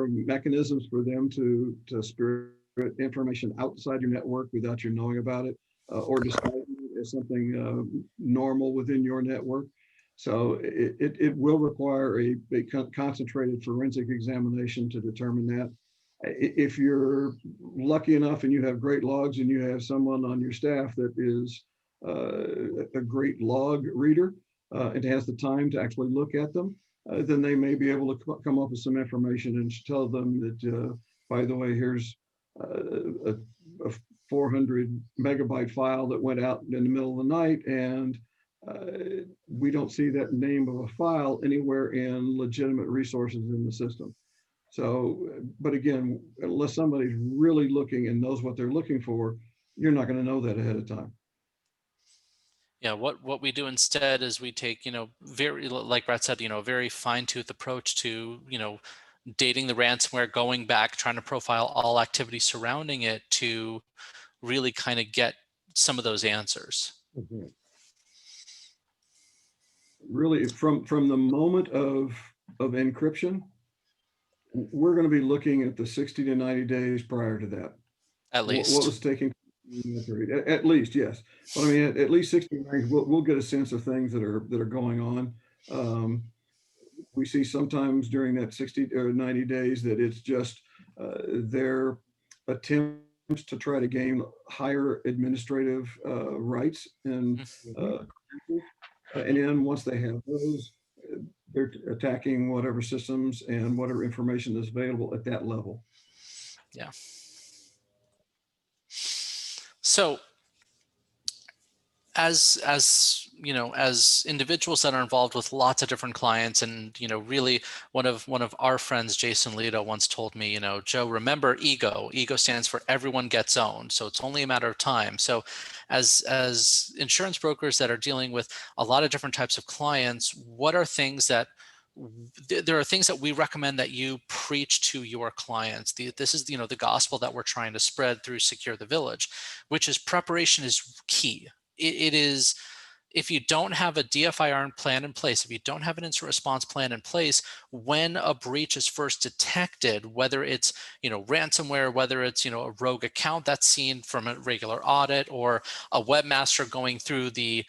of mechanisms for them to spirit information outside your network without you knowing about it, or display it as something normal within your network. So it will require a concentrated forensic examination to determine that. If you're lucky enough and you have great logs and you have someone on your staff that is a great log reader and has the time to actually look at them, then they may be able to come up with some information and tell them that, by the way, here's a 400 megabyte file that went out in the middle of the night, and we don't see that name of a file anywhere in legitimate resources in the system. So, but again, unless somebody's really looking and knows what they're looking for, you're not going to know that ahead of time. Yeah, what we do instead is we take, very, like Brad said, a very fine-tooth approach to, dating the ransomware, going back, trying to profile all activity surrounding it to really kind of get some of those answers. Mhm. Really, from the moment of encryption, we're going to be looking at the 60 to 90 days prior to that. At What least. was taking in that period? At least, yes. But I mean, at least 60 days, we'll get a sense of things that are going on. We see sometimes during that 60 or 90 days that it's just their attempts to try to gain higher administrative rights and Mhm. uh, and then once they have those, they're attacking whatever systems and whatever information is available at that level. Yeah. So as individuals that are involved with lots of different clients, and really, one of our friends, Jason Lito, once told me, Joe, remember ego stands for everyone gets owned, so it's only a matter of time. So as insurance brokers that are dealing with a lot of different types of clients, what are things that there are things that we recommend that you preach to your clients. This is the gospel that we're trying to spread through Secure the Village, which is preparation is key. It is, if you don't have a DFIR plan in place, if you don't have an incident response plan in place, when a breach is first detected, whether it's ransomware, whether it's a rogue account that's seen from a regular audit, or a webmaster going through the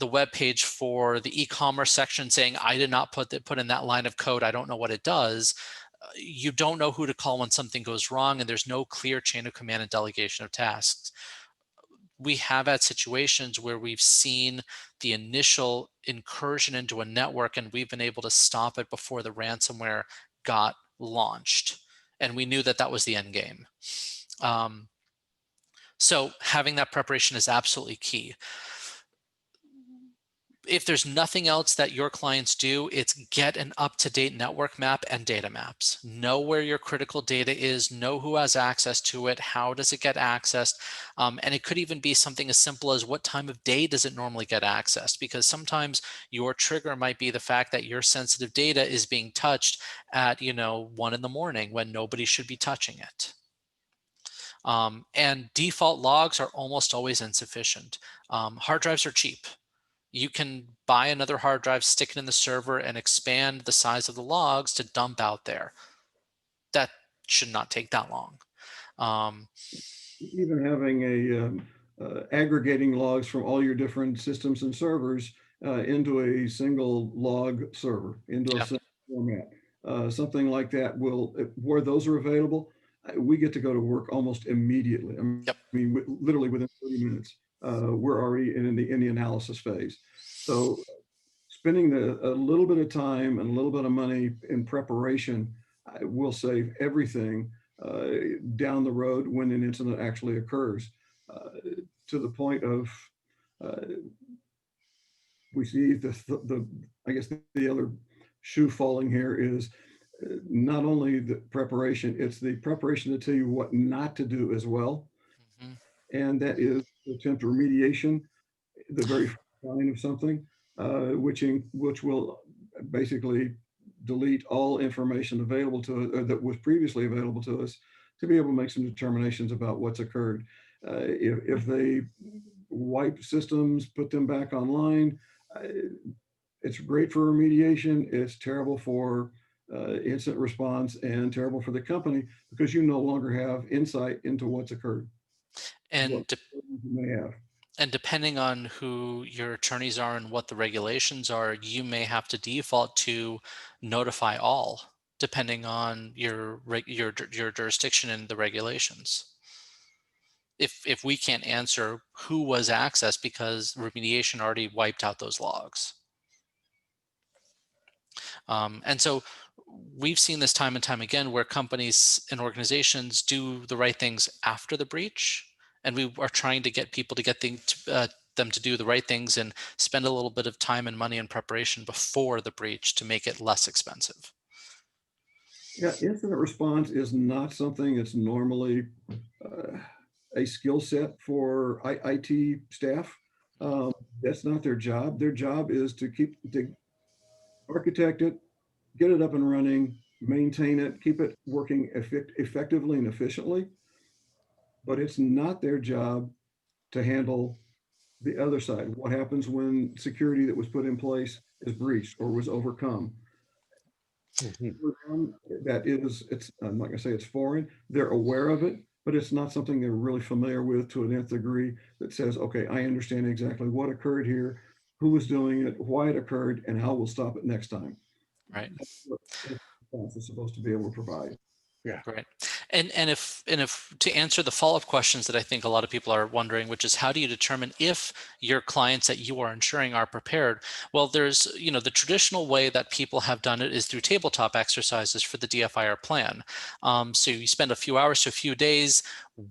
web page for the e-commerce section saying, I did not put in that line of code, I don't know what it does. You don't know who to call when something goes wrong, and there's no clear chain of command and delegation of tasks. We have had situations where we've seen the initial incursion into a network, and we've been able to stop it before the ransomware got launched. And we knew that that was the end game. So having that preparation is absolutely key. If there's nothing else that your clients do, it's get an up-to-date network map and data maps. Know where your critical data is, know who has access to it, how does it get accessed, and it could even be something as simple as what time of day does it normally get accessed, because sometimes your trigger might be the fact that your sensitive data is being touched at 1 in the morning when nobody should be touching it. And default logs are almost always insufficient. Hard drives are cheap. You can buy another hard drive, stick it in the server, and expand the size of the logs to dump out there. That should not take that long. Even having aggregating logs from all your different systems and servers into a single log server, into a Yeah. single format. Something like that will, where those are available, we get to go to work almost immediately. I Yep. mean, literally within 30 minutes, we're already in the analysis phase. So spending a little bit of time and a little bit of money in preparation will save everything down the road when an incident actually occurs. To the point of uh, we see the I guess the other shoe falling here is not only the preparation, it's the preparation to tell you what not to do as well. Mhm. And that is to attempt remediation, the very line of something, which will basically delete all information available to us, or that was previously available to us, to be able to make some determinations about what's occurred. If they wipe systems, put them back online, uh, it's great for remediation. It's terrible for incident response and terrible for the company because you no longer have insight into what's occurred, what And you may have. and depending on who your attorneys are and what the regulations are, you may have to default to notify all, depending on your jurisdiction and the regulations. If we can't answer who was accessed because remediation already wiped out those logs. And so we've seen this time and time again where companies and organizations do the right things after the breach. And we are trying to get people to them to do the right things and spend a little bit of time and money in preparation before the breach to make it less expensive. Yeah, incident response is not something that's normally uh, a skill set for IT staff. That's not their job. Their job is to architect it, get it up and running, maintain it, keep it working effectively and efficiently. But it's not their job to handle the other side. What happens when security that was put in place is breached or was overcome? Mhm. For them, that is, it's, I'm not gonna say it's foreign. They're aware of it, but it's not something they're really familiar with to an nth degree that says, okay, I understand exactly what occurred here, who was doing it, why it occurred, and how we'll stop it next time. Right. That's what response is supposed to be able to provide. Right. And if to answer the follow-up questions that I think a lot of people are wondering, which is how do you determine if your clients that you are insuring are prepared? Well, there's, the traditional way that people have done it is through tabletop exercises for the DFIR plan. So you spend a few hours to a few days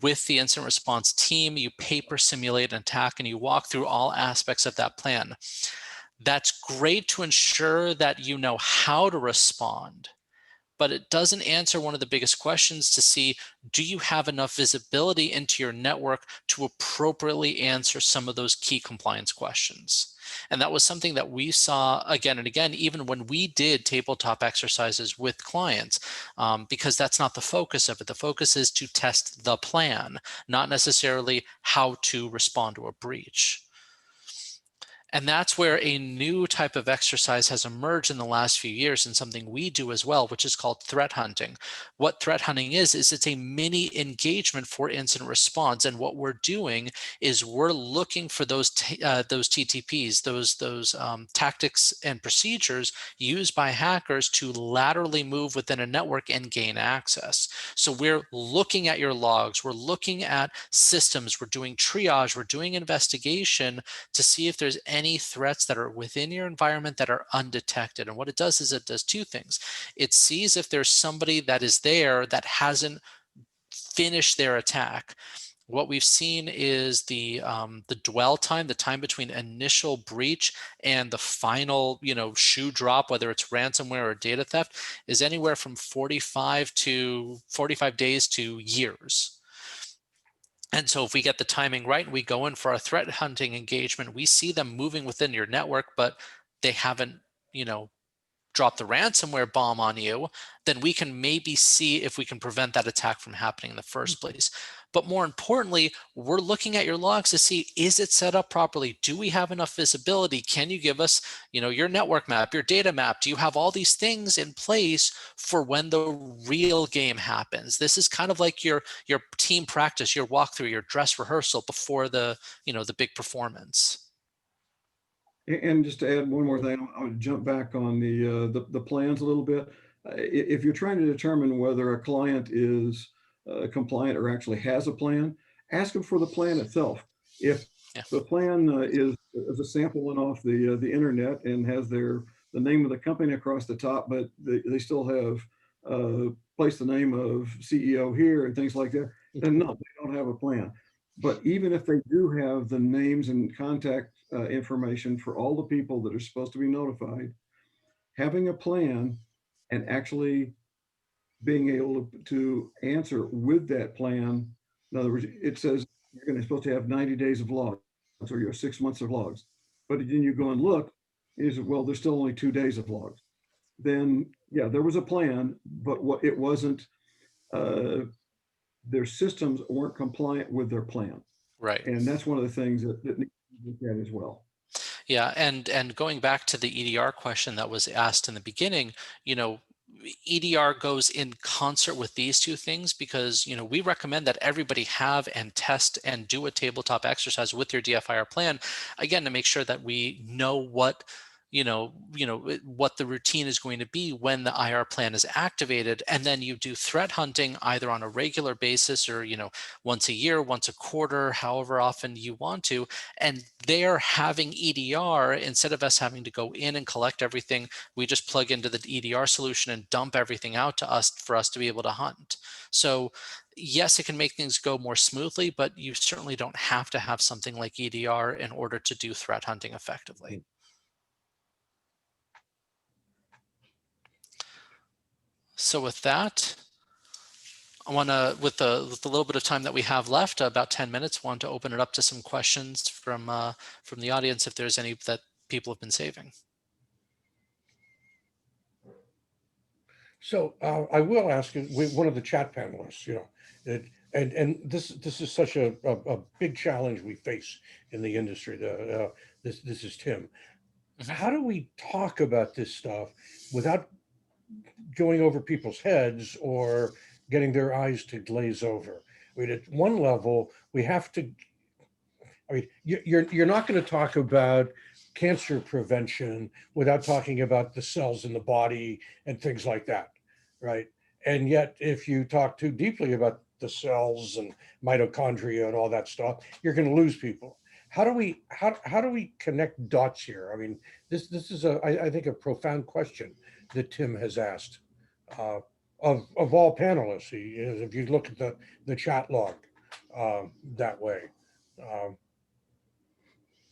with the incident response team, you paper simulate an attack, and you walk through all aspects of that plan. That's great to ensure that you know how to respond, but it doesn't answer one of the biggest questions to see, do you have enough visibility into your network to appropriately answer some of those key compliance questions? And that was something that we saw again and again, even when we did tabletop exercises with clients, because that's not the focus of it. The focus is to test the plan, not necessarily how to respond to a breach. And that's where a new type of exercise has emerged in the last few years, and something we do as well, which is called threat hunting. What threat hunting is it's a mini engagement for incident response. And what we're doing is we're looking for those TTPs, those tactics and procedures used by hackers to laterally move within a network and gain access. So we're looking at your logs, we're looking at systems, we're doing triage, we're doing investigation to see if there's any threats that are within your environment that are undetected. And what it does is it does two things. It sees if there's somebody that is there that hasn't finished their attack. What we've seen is the dwell time, the time between initial breach and the final, shoe drop, whether it's ransomware or data theft, is anywhere from 45 days to years. And so if we get the timing right and we go in for a threat hunting engagement, we see them moving within your network, but they haven't, dropped the ransomware bomb on you, then we can maybe see if we can prevent that attack from happening in the first place. But more importantly, we're looking at your logs to see, is it set up properly? Do we have enough visibility? Can you give us, your network map, your data map? Do you have all these things in place for when the real game happens? This is kind of like your team practice, your walkthrough, your dress rehearsal before the big performance. And just to add one more thing, I would jump back on the plans a little bit. If you're trying to determine whether a client is compliant or actually has a plan, ask them for the plan itself. If Yeah. the plan is a sample one off the internet and has the name of the company across the top, but they still have placed the name of CEO here and things like that, then no, they don't have a plan. But even if they do have the names and contact information for all the people that are supposed to be notified, having a plan and actually being able to answer with that plan. In other words, it says you're supposed to have 90 days of logs or you have 6 months of logs. But then you go and look, is well, there's still only 2 days of logs. Then, yeah, there was a plan, but what it wasn't, their systems weren't compliant with their plan. Right. And that's one of the things that needs to be looked at as well. Yeah, and going back to the EDR question that was asked in the beginning, EDR goes in concert with these two things because, we recommend that everybody have and test and do a tabletop exercise with your DFIR plan, again, to make sure that we know what what the routine is going to be when the IR plan is activated. And then you do threat hunting either on a regular basis or, once a year, once a quarter, however often you want to. And they're having EDR, instead of us having to go in and collect everything, we just plug into the EDR solution and dump everything out to us for us to be able to hunt. So yes, it can make things go more smoothly, but you certainly don't have to have something like EDR in order to do threat hunting effectively. So with that, I want to, with the little bit of time that we have left, about 10 minutes, want to open it up to some questions from the audience, if there's any that people have been saving. So I will ask you, one of the chat panelists, and this is such a big challenge we face in the industry. This is Tim. Mhm. How do we talk about this stuff without going over people's heads or getting their eyes to glaze over? I mean, at one level, we have to. I mean, you're not going to talk about cancer prevention without talking about the cells in the body and things like that, right? And yet, if you talk too deeply about the cells and mitochondria and all that stuff, you're going to lose people. How do we connect dots here? I mean, this is I think a profound question that Tim has asked uh, of all panelists. If you look at the chat log that way. Um,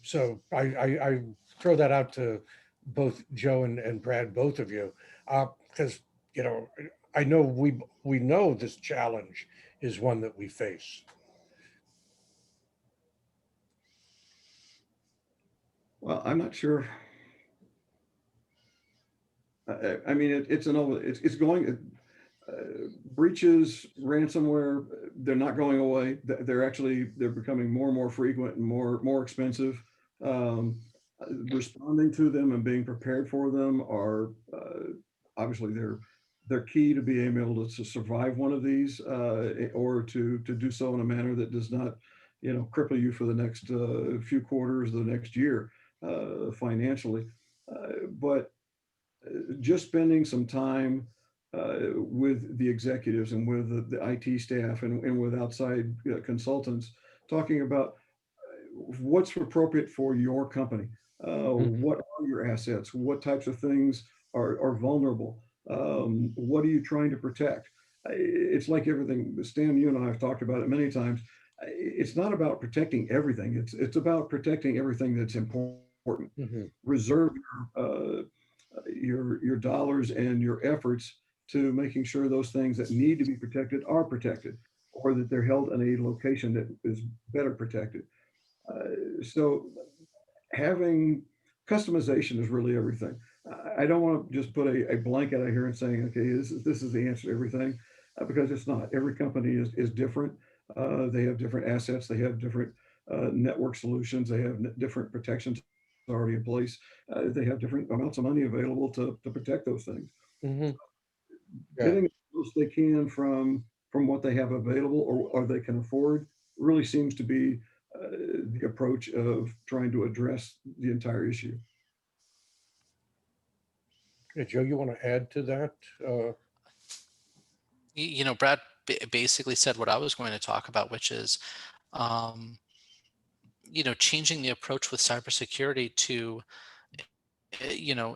so I throw that out to both Joe and Brad, both of you, because you know I know we know this challenge is one that we face. Well, I'm not sure. I mean, it's going, breaches, ransomware, they're not going away. They're becoming more and more frequent and more expensive. Um, Responding to them and being prepared for them are obviously they're key to being able to survive one of these, or to do so in a manner that does not, cripple you for the next few quarters, the next year, financially. But just spending some time with the executives and with the IT staff and with outside consultants, talking about what's appropriate for your company. Mhm. What are your assets? What types of things are vulnerable? What are you trying to protect? It's like everything. Stan, you and I have talked about it many times. It's not about protecting everything. It's about protecting everything that's important. Mhm. Reserve your dollars and your efforts to making sure those things that need to be protected are protected, or that they're held in a location that is better protected. So having customization is really everything. I don't want to just put a blanket out here and saying, okay, this is the answer to everything, because it's not. Every company is different. They have different assets. They have different network solutions. They have different protections already in place. They have different amounts of money available to protect those things. Mhm. Yeah. Getting the most they can from what they have available, or they can afford, really seems to be the approach of trying to address the entire issue. Yeah, Joe, you want to add to that? Brad basically said what I was going to talk about, which is, um, changing the approach with cybersecurity to,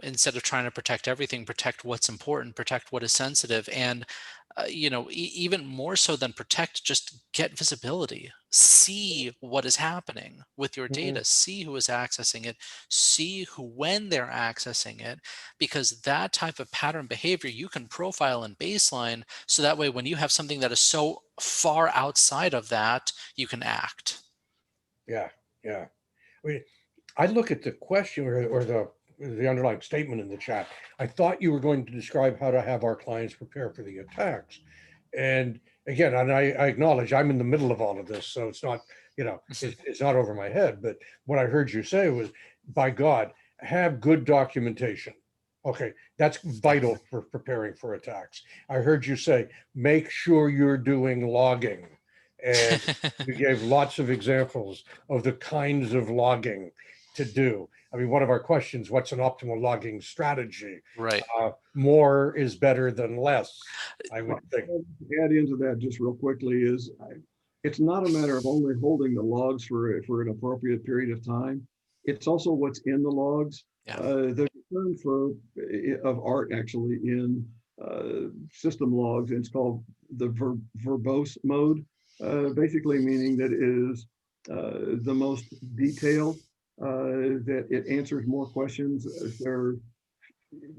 instead of trying to protect everything, protect what's important, protect what is sensitive, and even more so than protect, just get visibility, see what is happening with your Mhm. data, see who is accessing it, see who, when they're accessing it, because that type of pattern behavior you can profile and baseline, so that way when you have something that is so far outside of that, you can act. Yeah, yeah. I mean, I look at the question or the underlying statement in the chat. I thought you were going to describe how to have our clients prepare for the attacks. And again, and I acknowledge I'm in the middle of all of this, so it's not, it's not over my head. But what I heard you say was, by God, have good documentation. Okay, that's Yeah. vital for preparing for attacks. I heard you say, make sure you're doing logging. And you gave lots of examples of the kinds of logging to do. I mean, one of our questions, what's an optimal logging strategy? Right. More is better than less, I would Well, think. add into that just real quickly is, it's not a matter of only holding the logs for an appropriate period of time. It's also what's in the logs. Yeah. The term of art actually in system logs, and it's called the verbose mode, basically meaning that it is the most detailed, that it answers more questions.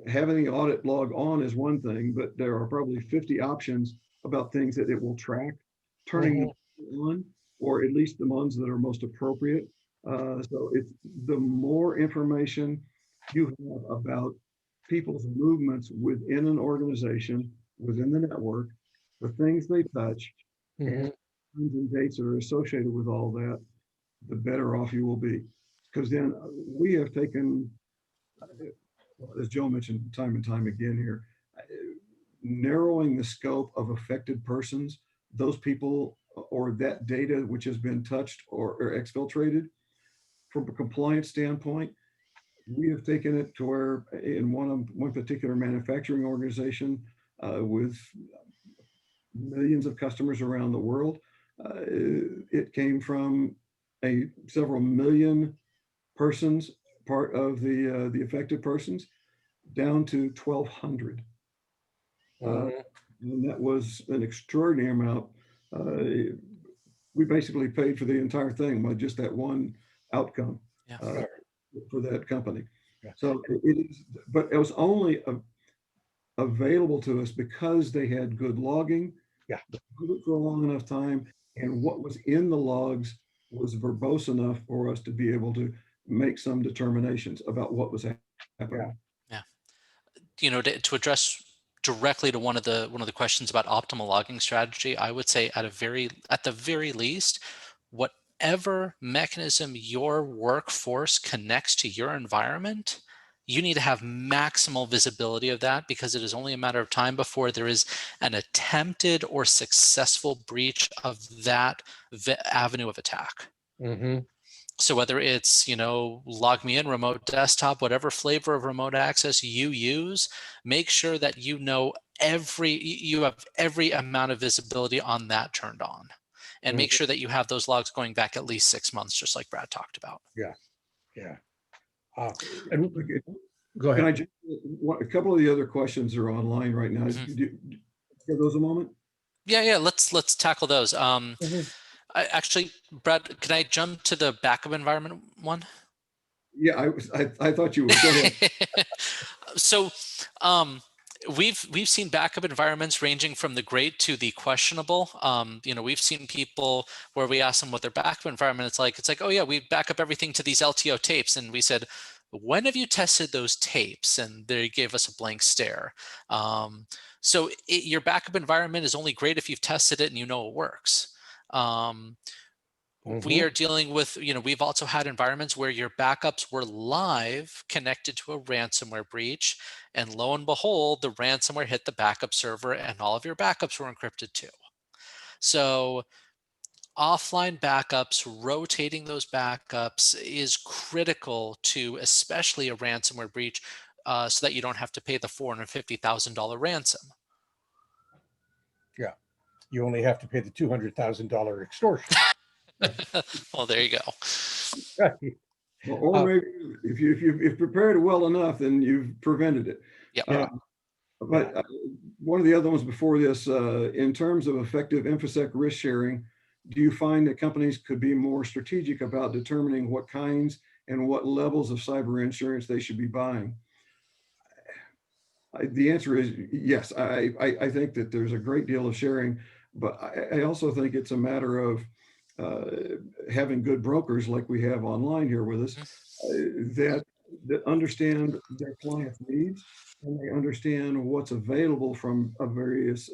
Having the audit log on is one thing, but there are probably 50 options about things that it will track, turning them on, or at least the ones that are most appropriate. So it's the more information you have about people's movements within an organization, within the network, the things they touch, and times and dates that are associated with all that, the better off you will be. Because then we have taken, as Joe mentioned time and time again here, narrowing the scope of affected persons, those people or that data which has been touched or exfiltrated. From a compliance standpoint, we have taken it to where in one particular manufacturing organization with millions of customers around the world, it came from several million persons, part of the affected persons, down to 1,200. And that was an extraordinary amount. We basically paid for the entire thing by just that one outcome for that company. So it is, but it was only available to us because they had good logging. For a long enough time, and what was in the logs was verbose enough for us to be able to make some determinations about what was happening. You know, to address directly to one of the questions about optimal logging strategy, I would say at the very least, whatever mechanism your workforce connects to your environment, you need to have maximal visibility of that, because it is only a matter of time before there is an attempted or successful breach of that avenue of attack. So whether it's, you know, log me in, remote desktop, whatever flavor of remote access you use, make sure that you know you have every amount of visibility on that turned on, and make sure that you have those logs going back at least 6 months, just like Brad talked about. And go ahead. Can I just, a couple of the other questions are online right now. Give those a moment. Yeah. Let's tackle those. Actually, Brad, can I jump to the backup environment one? Yeah, I thought you would. Go ahead. So, we've seen backup environments ranging from the great to the questionable. You know, we've seen people where we ask them what their backup environment is like. It's like, oh yeah, we back up everything to these LTO tapes, and we said, when have you tested those tapes? And they gave us a blank stare. So your backup environment is only great if you've tested it and you know it works. We are dealing with, you know, we've also had environments where your backups were live connected to a ransomware breach, and lo and behold, the ransomware hit the backup server and all of your backups were encrypted too. So offline backups, rotating those backups is critical to especially a ransomware breach, so that you don't have to pay the $450,000 ransom. You only have to pay the $200,000 extortion. Well, there you go. Or maybe if you've prepared it well enough, then you've prevented it. But one of the other ones before this, in terms of effective InfoSec risk sharing, do you find that companies could be more strategic about determining what kinds and what levels of cyber insurance they should be buying? The answer is yes. I think that there's a great deal of sharing, but I also think it's a matter of having good brokers like we have online here with us that understand their clients' needs, and they understand what's available from various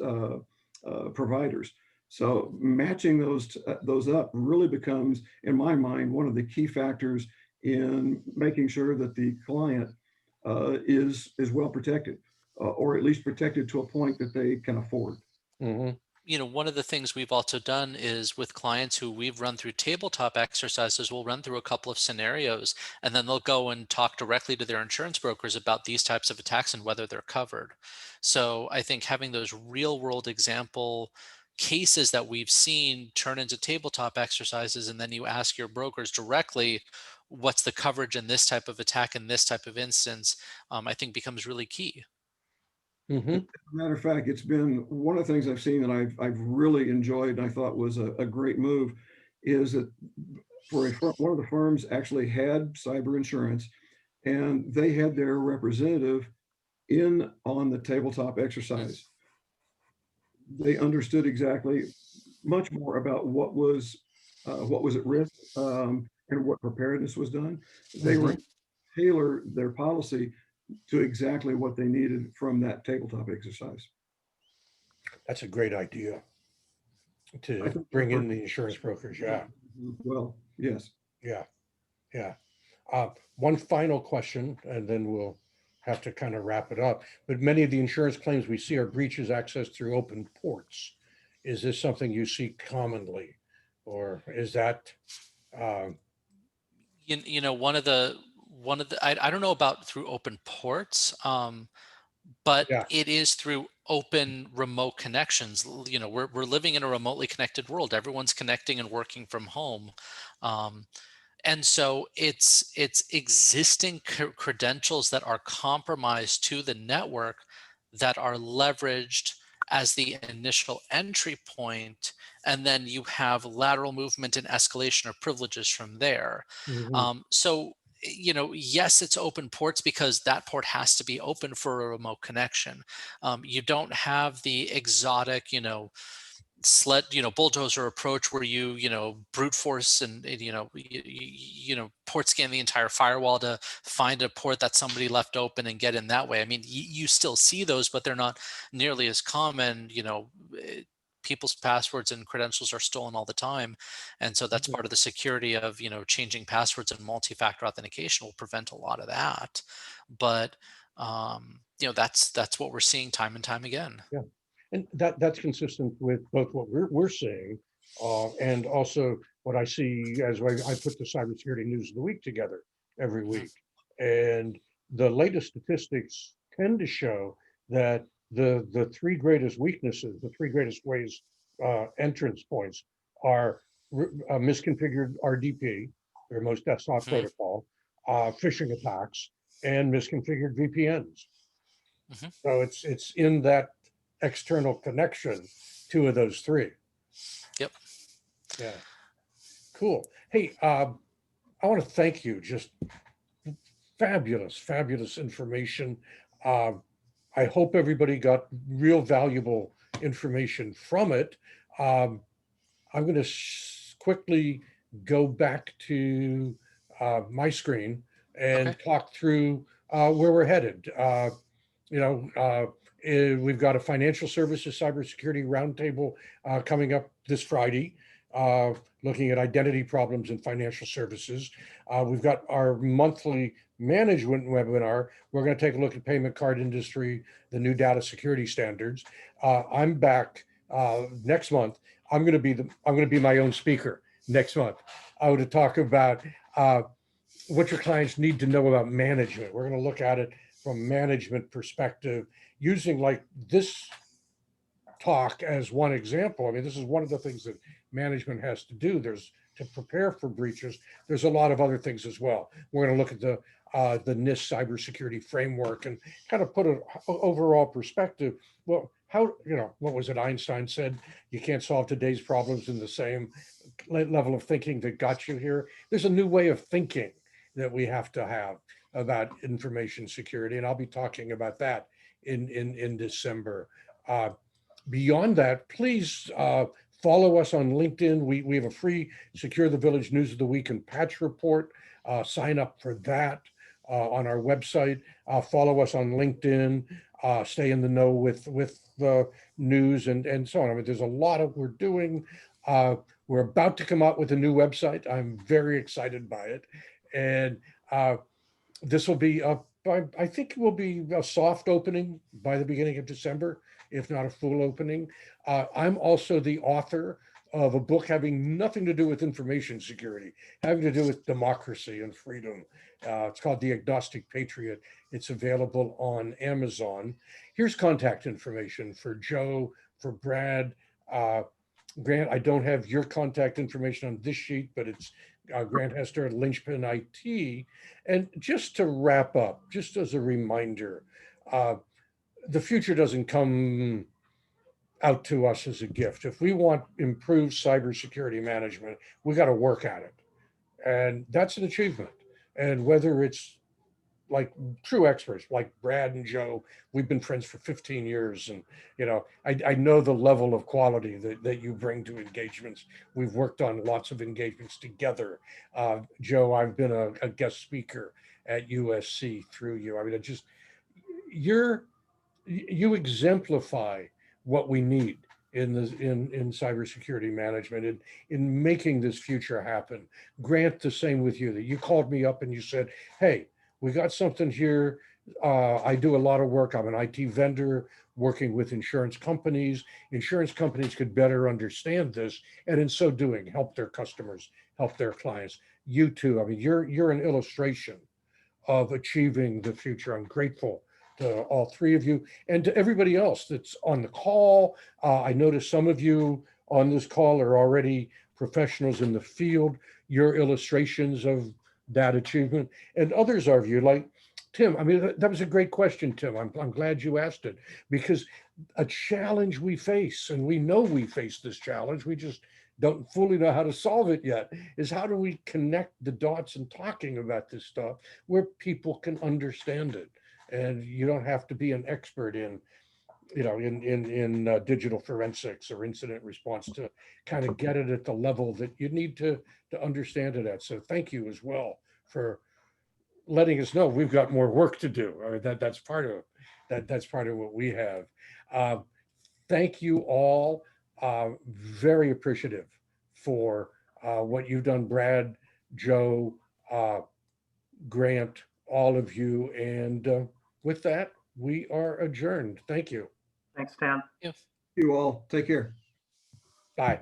providers. So matching those up really becomes, in my mind, one of the key factors in making sure that the client is well protected, or at least protected to a point that they can afford. You know, one of the things we've also done is with clients who we've run through tabletop exercises, we'll run through a couple of scenarios, and then they'll go and talk directly to their insurance brokers about these types of attacks and whether they're covered. So I think having those real world example cases that we've seen turn into tabletop exercises, and then you ask your brokers directly, what's the coverage in this type of attack in this type of instance, I think becomes really key. As a matter of fact, it's been one of the things I've seen that I've really enjoyed and I thought was a great move, is that one of the firms actually had cyber insurance, and they had their representative in on the tabletop exercise. they understood exactly much more about what was at risk, and what preparedness was done. They were Mhm. tailor their policy to exactly what they needed from that tabletop exercise. That's a great idea I to think that bring in worked the insurance brokers. Yeah, well. Yes. yeah, yeah. One final question, and then we'll have to kind of wrap it up. But many of the insurance claims we see are breaches accessed through open ports. Is this something you see commonly, or is that? Uh, One of the I don't know about through open ports, but yeah. it is through open remote connections. We're living in a remotely connected world. Everyone's connecting and working from home. Um, and so it's existing credentials that are compromised to the network that are leveraged as the initial entry point, and then you have lateral movement and escalation of privileges from there. Mhm. So yes, it's open ports because that port has to be open for a remote connection. You don't have the exotic, sled bulldozer approach where you brute force and port scan the entire firewall to find a port that somebody left open and get in that way. I mean, you still see those, but they're not nearly as common. People's passwords and credentials are stolen all the time, and so that's part of the security of changing passwords and multi-factor authentication will prevent a lot of that. But that's what we're seeing time and time again. Yeah. And that's consistent with both what we're seeing, and also what I see as I put the cybersecurity news of the week together every Mhm. week. And the latest statistics tend to show that the three greatest weaknesses, the three greatest ways, entrance points are misconfigured RDP, or most desktop Mhm. protocol, phishing attacks, and misconfigured VPNs. Mhm. So it's in that external connection, two of those three. Yep. Yeah, cool. Hey, I want to thank you. Just fabulous, fabulous information. Uh, I hope everybody got real valuable information from it. Um, I'm going to quickly go back to my screen Okay. and talk through where we're headed. You know, we've got a financial services cybersecurity roundtable coming up this Friday, uh, looking at identity problems in financial services. We've got our monthly management webinar. We're going to take a look at payment card industry, the new data security standards. I'm back next month. I'm going to be my own speaker next month. I want to talk about what your clients need to know about management. We're going to look at it from management perspective using like this talk as one example. I mean, this is one of the things that management has to do. There's to prepare for breaches. There's a lot of other things as well. We're going to look at the Nist cybersecurity framework and kind of put an overall perspective. Well, how what was it Einstein said? You can't solve today's problems in the same level of thinking that got you here. There's a new way of thinking that we have to have about information security, and I'll be talking about that in December. Uh, Beyond that, please follow us on LinkedIn. We have a free Secure the Village News of the Week and Patch Report. Sign up for that on our website. Follow us on LinkedIn. Stay in the know with the news and so on. I mean, there's a lot of we're doing. We're about to come out with a new website. I'm very excited by it, and this will be I think it will be a soft opening by the beginning of December, if not a full opening. I'm also the author of a book having nothing to do with information security, having to do with democracy and freedom. It's called The Agnostic Patriot. It's available on Amazon. Here's contact information for Joe, for Brad. Uh, Grant, I don't have your contact information on this sheet, but it's Grant Hester at Lynchpin IT. And just to wrap up, just as a reminder, uh, the future doesn't come out to us as a gift. If we want improved cybersecurity management, we got to work at it. And that's an achievement. And whether it's like true experts like Brad and Joe. We've been friends for 15 years. And, I know the level of quality that you bring to engagements. We've worked on lots of engagements together. Joe, I've been a guest speaker at USC through you. I mean, it just, you exemplify what we need in cybersecurity management and in making this future happen. Grant, the same with you, that you called me up and you said, hey, we got something here. I do a lot of work. I'm an IT vendor working with insurance companies. Insurance companies could better understand this, and in so doing, help their customers, help their clients. You too. I mean, you're an illustration of achieving the future. I'm grateful to all three of you and to everybody else that's on the call. I noticed some of you on this call are already professionals in the field. Your illustrations of that achievement, and others of you, like Tim. I mean, that was a great question, Tim. I'm glad you asked it, because a challenge we face, and we know we face this challenge, we just don't fully know how to solve it yet, is how do we connect the dots and talking about this stuff where people can understand it. And you don't have to be an expert in, digital forensics or incident response to kind of get it at the level that you need to understand it at. So thank you as well for letting us know we've got more work to do. I mean, that's part of that's part of what we have. Uh, Thank you all. Very appreciative for what you've done, Brad, Joe, Grant, all of you. And with that, we are adjourned. Thank you. Thanks, Tim. Yeah. You all take care. Bye.